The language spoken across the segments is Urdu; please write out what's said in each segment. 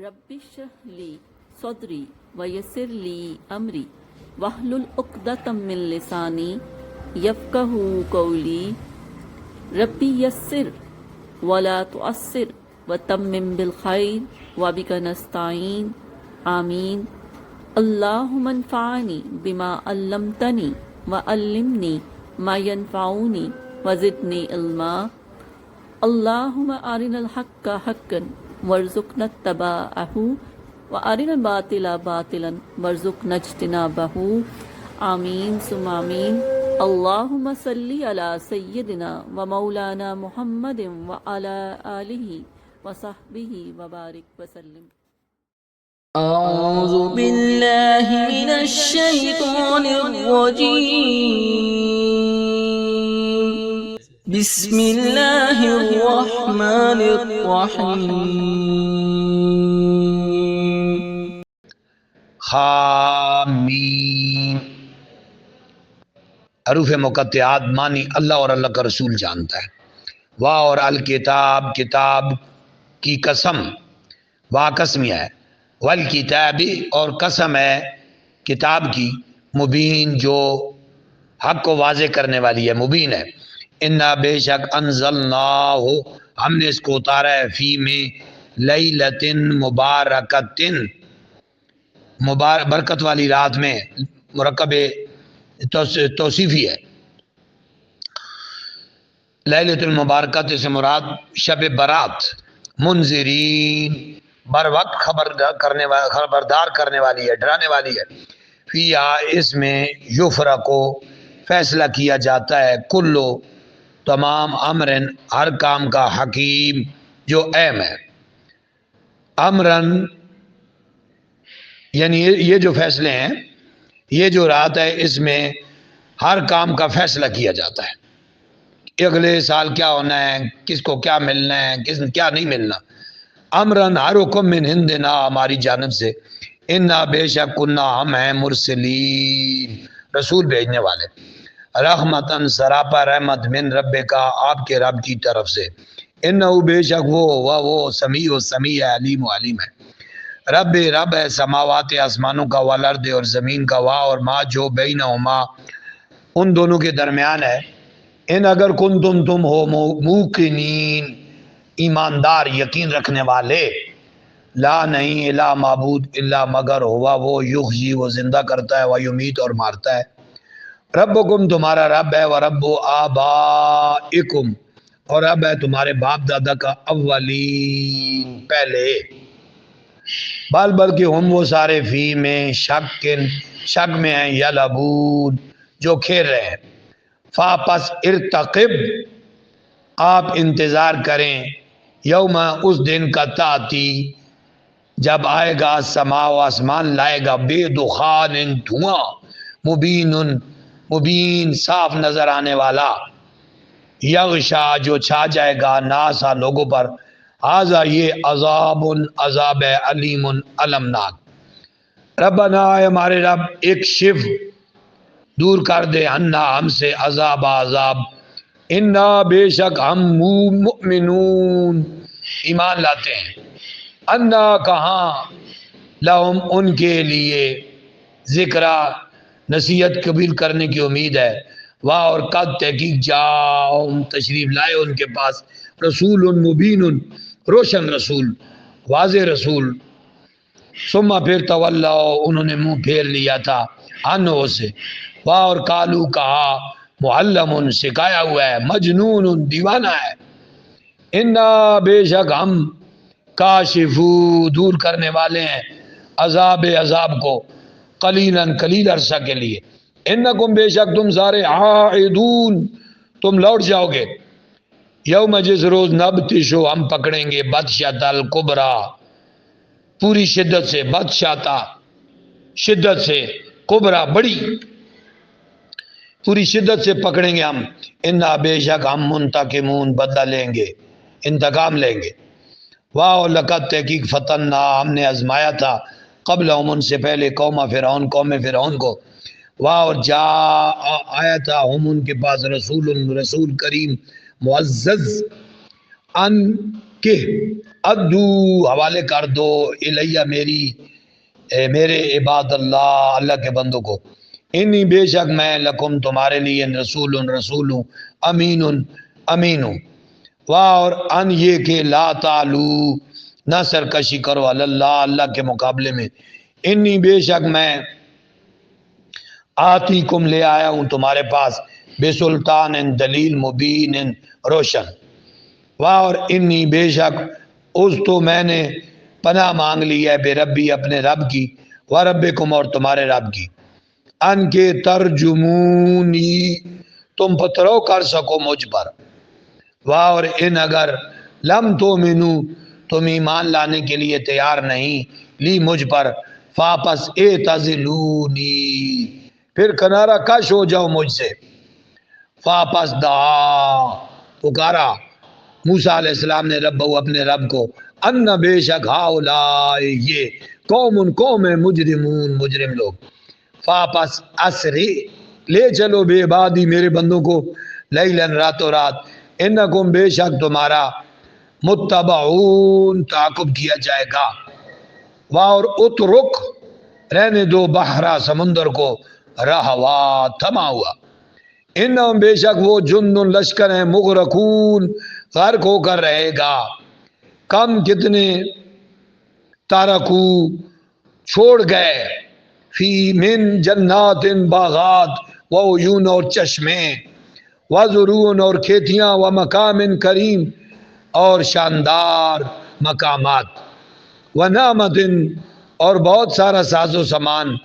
رب اشرح لی صدری ویسر لی امری واحلل عقدۃ من لسانی یفقہوا قولی ربی یسر ولا تعسر وتمم بالخیر وبک نستعین آمین اللہم انفعنی بما علمتنی وعلمنی ما ینفعنی وزدنی علما اللہم ارنا الحق حقا وارزقنا اتباعہ وارنا الباطل باطلا وارزقنا اجتنابہ آمین ثم آمین اللہم صلی علی سیدنا و مولانا محمد وعلی آلہ وصحبہ وبارک وسلم۔ اعوذ باللہ من الشیطان الرجیم، بسم اللہ الرحمن الرحیم۔ حامیم، حروف مقطعات معنی اللہ اور اللہ کا رسول جانتا ہے۔ واہ اور الکتاب، کتاب کی قسم، واہ قسمیہ ہے، والکتاب اور قسم ہے کتاب کی، مبین جو حق کو واضح کرنے والی ہے، مبین ہے۔ انا بے شک انزلناہ ہم نے اس کو اتارا ہے، فی میں لیلۃ مبارکۃ برکت والی رات میں، مرکب توصیفی ہے۔ لیلۃ المبارکۃ سے مراد شب برات، منذرین بر وقت خبردار کرنے والی ہے، ڈرانے والی ہے۔ فیہا اس میں یفرقو فیصلہ کیا جاتا ہے، کلو تمام، امرن ہر کام کا، حکیم جو اہم ہے۔ امرن یعنی یہ جو فیصلے ہیں، یہ جو رات ہے، اس میں ہر کام کا فیصلہ کیا جاتا ہے۔ اگلے سال کیا ہونا ہے، کس کو کیا ملنا ہے، کس کیا نہیں ملنا۔ امرن ہر حکم من ہندنا ہماری جانب سے، انا بے شک کننا ہم ہیں، مرسلین رسول بھیجنے والے، رحمتن سراپا رحمت، من رب کا آپ کے رب کی طرف سے، انہو بے شک وہ سمیع و سمیع ہے، علیم و علیم ہے۔ رب ہے سماوات آسمانوں کا، والارض اور زمین کا، وا اور ما جو بینہما ان دونوں کے درمیان ہے۔ ان اگر تم ہو موقنین ایماندار، یقین رکھنے والے، لا نہیں الا معبود الا مگر ہوا وہ، یحیی وہ زندہ کرتا ہے، و یمیت اور مارتا ہے۔ ربکم تمہارا رب ہے، و رب آبائکم اور رب ہے تمہارے باپ دادا کا، اولین پہلے، بلکہ ہم وہ سارے فی میں شک میں ہیں، یلعبون جو کھیل رہے ہیں۔ فاپس ارتقب آپ انتظار کریں، یوم اس دن کا، تاتی جب آئے گا، سما و آسمان لائے گا، بے دخان دھواں، مبین صاف نظر آنے والا، یغشا جو چھا جائے گا، ناسا لوگوں پر، ہذا یہ عذاب ہے، علیم المناک۔ ربنا اے ہمارے رب، ایک شف دور کر دے، انا ہم سے، عذاب انا بے شک ہم مؤمنون ایمان لاتے ہیں، انا کہاں، لہم ان کے لیے، ذکرہ نصیحت قبول کرنے کی امید ہے، واہ اور قد تحقیق جاؤں تشریف لائے ان کے پاس، رسول مبین روشن رسول، واضح رسول، ثم پھر تولا انہوں نے منہ پھیر لیا تھا، عنہ سے، واہ اور کالو کہا، معلم سکھایا ہوا ہے، مجنون دیوانہ ہے، انا بے شک ہم، کاشفو دور کرنے والے ہیں، عذاب کو، قلیلاً قلیل عرصہ کے لیے، انکم بے شک تم سارے، عائدون تم لوٹ جاؤ گے، یوم جس روز، نبتشو ہم پکڑیں گے، بدشۃ الکبریٰ پوری شدت سے، بدشاتا شدت سے، کبریٰ بڑی، پوری شدت سے پکڑیں گے ہم، انا بے شک ہم منتقمون بدلہ لیں گے، انتقام لیں گے۔ واہ لقد تحقیق فتنہ ہم نے آزمایا تھا، قبل ان سے پہلے، قوم فرعون کو، واہ اور جا آیا تھا ہم ان کے پاس، رسول کریم معزز، ان کے ادو حوالے کر دو الیہ میرے عباد اللہ، اللہ کے بندوں کو، انی بے شک میں لکم تمہارے لیے رسول ہوں، امین ہوں، اور ان یہ کہ لا تعلو نہ سرکشی کرو اللہ اللہ کے مقابلے میں، انی بے شک میں آتی کم لے آیا ہوں تمہارے پاس بے سلطان دلیل مبین روشن، اور انی بے شک اس تو میں نے پناہ مانگ لی ہے بے ربی اپنے رب کی، و ربکم اور تمہارے رب کی، ان کے ترجمونی تم پترو کر سکو مجھ پر، اور ان اگر لم تومنو تم ایمان لانے کے لیے تیار نہیں لی مجھ پر، فاپس اعتزلونی پھر کنارہ کش ہو جاؤ مجھ سے، فاپس دعا پکارا موسیٰ علیہ السلام نے رب اپنے رب کو، ان بے شک ہاؤلاء یہ قوم مجرمون مجرم لوگ، فاپس اسری لے چلو بے عبادی میرے بندوں کو، لیلن راتوں رات، انکم بے شک تمہارا متبعون تعاقب کیا جائے گا، اور اترک رہنے دو بحرا سمندر کو رہوا تھما ہوا، انہم بے شک وہ جند لشکر ہیں مغرقون غرق ہو کر رہے گا، کم کتنے تارکو چھوڑ گئے، فی من جنات باغات و عیون اور چشمے، و زرون اور کھیتیاں، و مقام کریم اور شاندار مقامات، و نعمت اور بہت سارا ساز و سامان،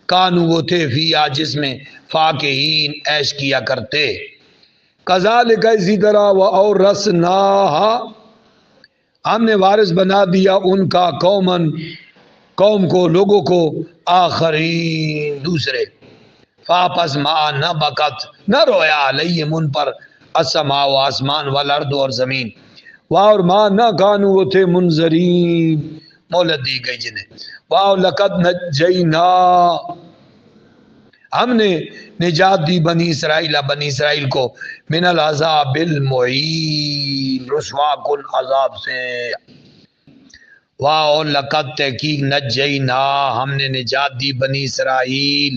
کانو وہ تھے فیا جس میں فاکہین عیش کیا کرتے، کذالک اسی طرح، و اورثناہا ہم نے وارث بنا دیا ان کا قوم کو لوگوں کو، آخرین دوسرے، فاپس ما نہ بکت نہ رویا علیہم ان پر، السماء و آسمان والارض اور زمین، اور ما نہ کانو وہ تھے منظرین مہلت دی گئی جنہیں، واو لقد نجینا ہم نے نجات دی بنی اسرائیل کو، من العذاب المعین رسوا کن عذاب سے، واو لقد تحقیق نجینا ہم نے نجات دی بنی اسرائیل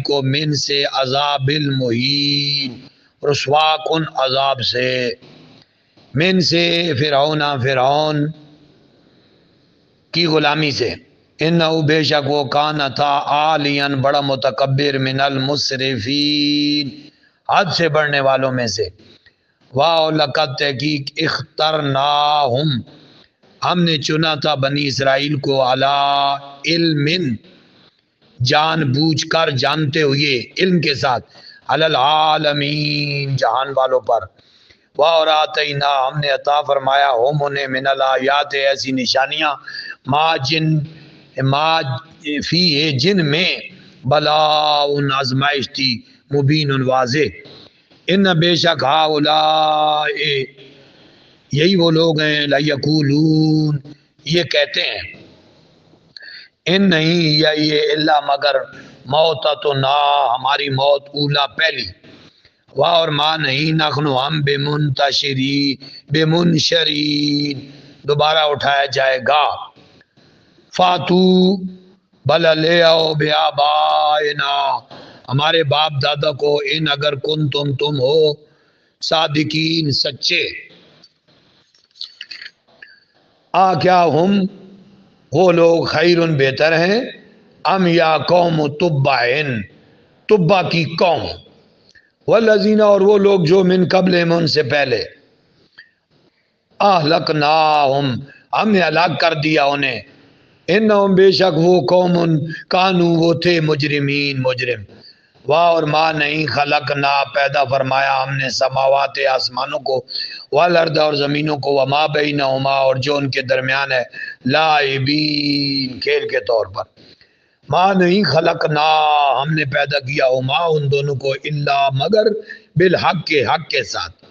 کو، من سے عذاب المعین رسوا کن عذاب سے، من سے فرعون کی غلامی سے، انہو بے شک وہ کانا تھا عالین بڑا متکبر، من المسرفین حد سے بڑھنے والوں میں سے، واو لقد تحقیق اخترناہم ہم نے چنا تھا بنی اسرائیل کو، علی علم جان بوجھ کر جانتے ہوئے علم کے ساتھ، علی العالمین جہان والوں پر، وَأَوْرَاتَيْنَا ہم نے عطا فرمایا ہم انہیں من الآیات ایسی نشانیاں، ما فی جن میں بلاء آزمائش تھی، مبین واضح، ان بے شک ہؤلاء یہی وہ لوگ ہیں، لیقولون یہ کہتے ہیں، ان نہیں یا یہ الا مگر موتتنا ہماری موت اولا پہلی، واہ اور ماں نہیں نخنو ہم بے منشرین دوبارہ اٹھایا جائے گا، فاتو بلا لے آؤ بے آبائنا ہمارے باپ دادا کو، ان اگر تم ہو صادقین سچے، کیا ہم وہ لوگ خیرن بہتر ہیں، ام یا قوم تبع کی قوم، والذین اور وہ لوگ جو من قبلہم ان سے پہلے، اہلکناہم ہم نے ہلاک کر دیا انہیں، انہم بے شک وہ قوم کانو وہ تھے مجرمین مجرم، واہ اور ماں نہیں خلقنا پیدا فرمایا ہم نے سماوات آسمانوں کو، والارض اور زمینوں کو، وما بینہما اور جو ان کے درمیان ہے، لاعبین کھیل کے طور پر، ماں نہیں خلقنا ہم نے پیدا کیا ہما ان دونوں کو، الا مگر بالحق کے حق کے ساتھ،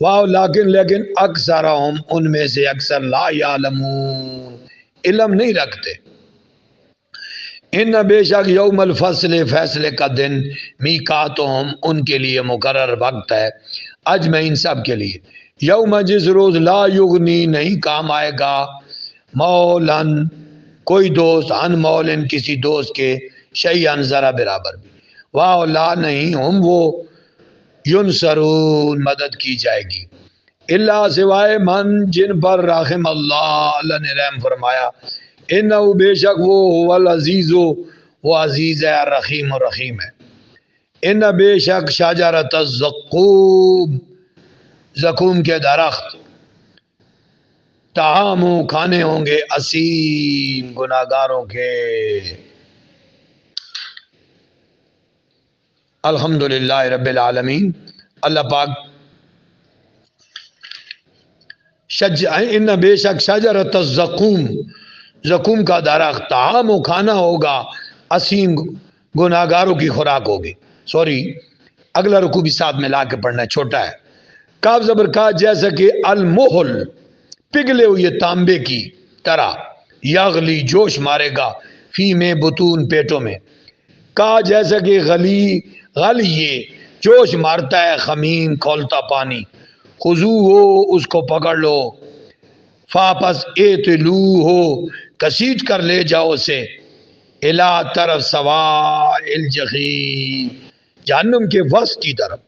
واہ لیکن اکثرہم ان میں سے اکثر لا یعلمون علم نہیں رکھتے، ان بے شک یوم الفصل فیصلے کا دن، میقاتہم ان کے لیے مقرر وقت ہے، اجمعین سب کے لیے، یوم جس روز لا یغنی نہیں کام آئے گا مولن کوئی دوست عن مولن کسی دوست کے شیئن ذرا برابر بھی واہ لا نہیں ہم وہ ینصرون مدد کی جائے گی اللہ سوائے من جن پر رحم اللہ نے رحم فرمایا انہو بے شک وہ هو العزیز وہ عزیز ہے الرحیم و رحیم ہے ان بے شک شجرۃ الزقوم زقوم کے درخت طعام کھانے ہوں گے اسیم گناہگاروں کے الحمدللہ رب العالمین اللہ پاک ان بے شک شجرۃ الزقوم زقوم کا درخت طعام و کھانا ہوگا اسیم گناہگاروں کی خوراک ہوگی سوری اگلا رکوع بھی ساتھ میں لا کے پڑھنا ہے چھوٹا ہے کاف زبر کا جیسا کہ المحل پگھلے ہوئے تانبے کی طرح یغلی جوش مارے گا فی میں بطون پیٹوں میں کا جیسا کہ غلیے جوش مارتا ہے خمیم کھولتا پانی خضو ہو اس کو پکڑ لو فاپس ایتلو ہو کسیٹ کر لے جاؤ اسے الا طرف سوائل الجحیم جہنم کے وسط کی طرف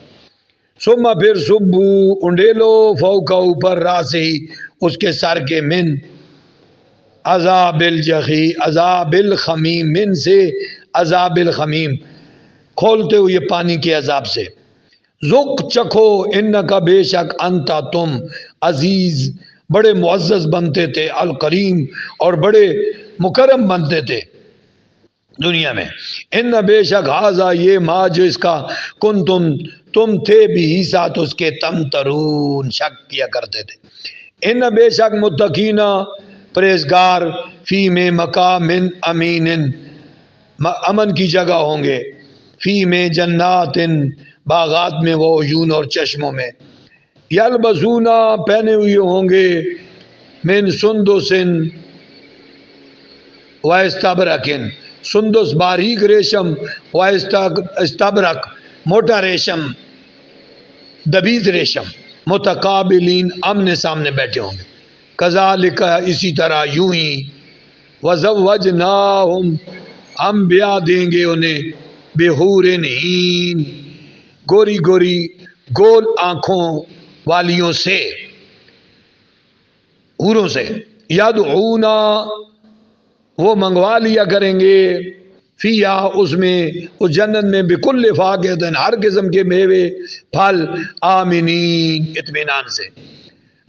ثم پھر صبو انڈیلو فوقا اوپر راس ہی اس کے سر کے من عذاب الجحیم عذاب الخمیم من سے عذاب الخمیم کھولتے ہوئے پانی کے عذاب سے ذوق چکھو انکا بے شک انتا تم عزیز بڑے معزز بنتے تھے الکریم اور بڑے مکرم بنتے تھے دنیا میں ان بے شک ہاذا یہ ما جو اس کا کن تم تھے بھی ہی ساتھ اس کے تم ترون شک کیا کرتے تھے ان بے شک متقینا پرہیزگار فی میں مقام امین امن کی جگہ ہوں گے فی میں جنات باغات میں وہ عیون اور چشموں میں یلبسونا پہنے ہوئے ہوں گے من سندس و استبرکن سندس باریک ریشم و استبرک موٹا ریشم دبیز ریشم متقابلین آمنے سامنے بیٹھے ہوں گے کذالک اسی طرح یوں ہی وزوجناہم ہم بیاہ دیں گے انہیں بحور عین گوری گوری گول آنکھوں والیوں سے حوروں سے یدعونا وہ منگوا لیا کریں گے فیہا اس میں اس جنت میں بکل فاکہۃ ہر قسم کے میوے پھل آمنین اطمینان سے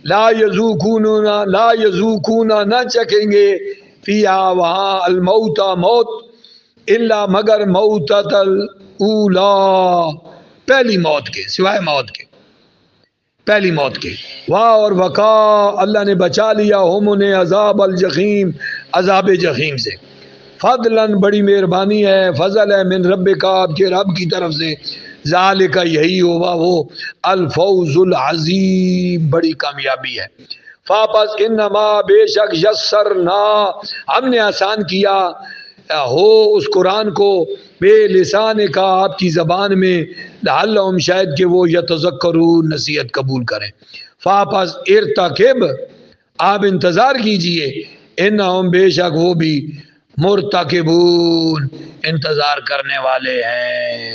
لا یذوقون نہ چکھیں گے فیہا وہاں الموت موت الا مگر موتۃ الاولی پہلی موت کے سوائے موت کے پہلی موت کے واہ اور وقا اللہ نے بچا لیا ہم انہیں عذاب الجحیم عذاب جحیم سے فضلاً بڑی مہربانی ہے فضل ہے من رب کا آپ کے رب کی طرف سے ذالک یہی ہوا وہ الفوز العظیم بڑی کامیابی ہے فاپس انما بے شک یسرنا ہم نے آسان کیا ہو اس قرآن کو بے لسان کا آپ کی زبان میں لعلہم شاید کہ وہ یتذکرون نصیحت قبول کریں فاپس ارتقب آپ انتظار کیجئے انہم بے شک وہ بھی مرتقبون انتظار کرنے والے ہیں